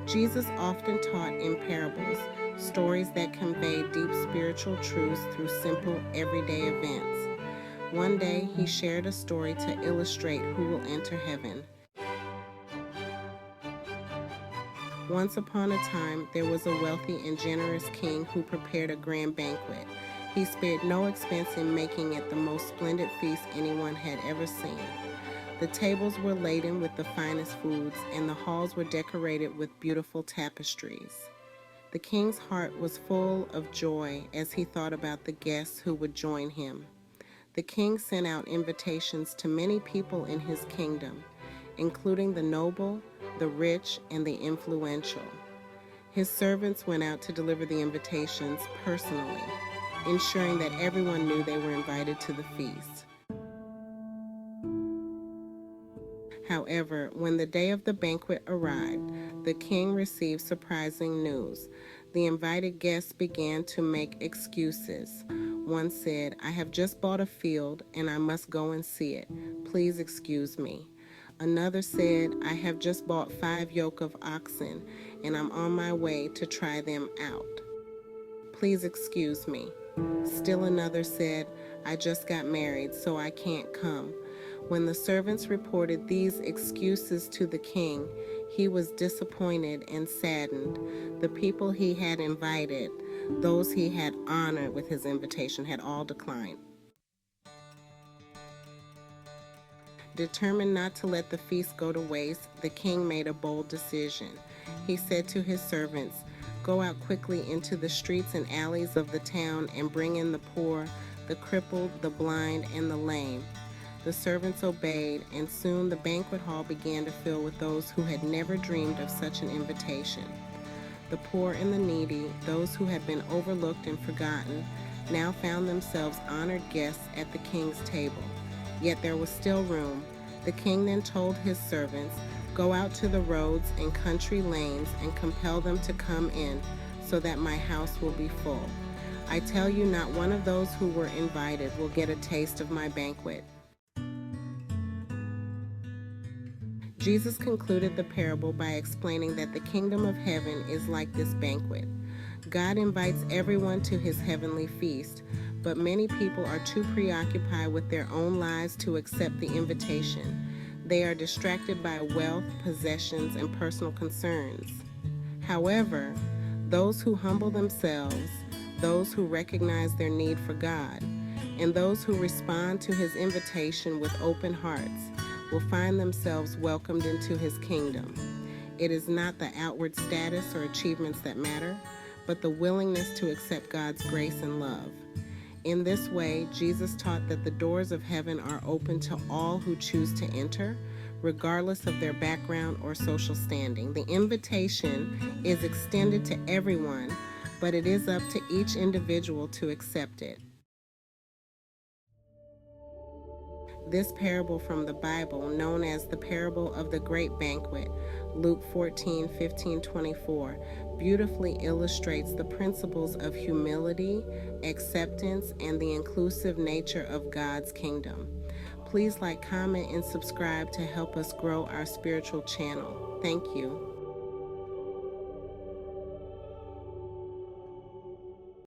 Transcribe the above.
Jesus often taught in parables, stories that convey deep spiritual truths through simple, everyday events. One day, he shared a story to illustrate who will enter heaven. Once upon a time, there was a wealthy and generous king who prepared a grand banquet. He spared no expense in making it the most splendid feast anyone had ever seen. The tables were laden with the finest foods, and the halls were decorated with beautiful tapestries. The king's heart was full of joy as he thought about the guests who would join him. The king sent out invitations to many people in his kingdom, including the noble, the rich, and the influential. His servants went out to deliver the invitations personally, ensuring that everyone knew they were invited to the feast. However, when the day of the banquet arrived, the king received surprising news. The invited guests began to make excuses. One said, "I have just bought a field and I must go and see it. Please excuse me." Another said, "I have just bought 5 yoke of oxen and I'm on my way to try them out. Please excuse me." Still another said, "I just got married, so I can't come." When the servants reported these excuses to the king, he was disappointed and saddened. The people he had invited, those he had honored with his invitation, had all declined. Determined not to let the feast go to waste, the king made a bold decision. He said to his servants, "Go out quickly into the streets and alleys of the town and bring in the poor, the crippled, the blind, and the lame." The servants obeyed, and soon the banquet hall began to fill with those who had never dreamed of such an invitation. The poor and the needy, those who had been overlooked and forgotten, now found themselves honored guests at the king's table. Yet there was still room. The king then told his servants, "Go out to the roads and country lanes and compel them to come in, so that my house will be full. I tell you, not one of those who were invited will get a taste of my banquet." Jesus concluded the parable by explaining that the kingdom of heaven is like this banquet. God invites everyone to his heavenly feast, but many people are too preoccupied with their own lives to accept the invitation. They are distracted by wealth, possessions, and personal concerns. However, those who humble themselves, those who recognize their need for God, and those who respond to his invitation with open hearts will find themselves welcomed into his kingdom. It is not the outward status or achievements that matter, but the willingness to accept God's grace and love. In this way, Jesus taught that the doors of heaven are open to all who choose to enter, regardless of their background or social standing. The invitation is extended to everyone, but it is up to each individual to accept it. This parable from the Bible, known as the parable of the Great Banquet, Luke 14:15-24, beautifully illustrates the principles of humility, acceptance, and the inclusive nature of God's kingdom. Please like, comment, and subscribe to help us grow our spiritual channel. Thank you.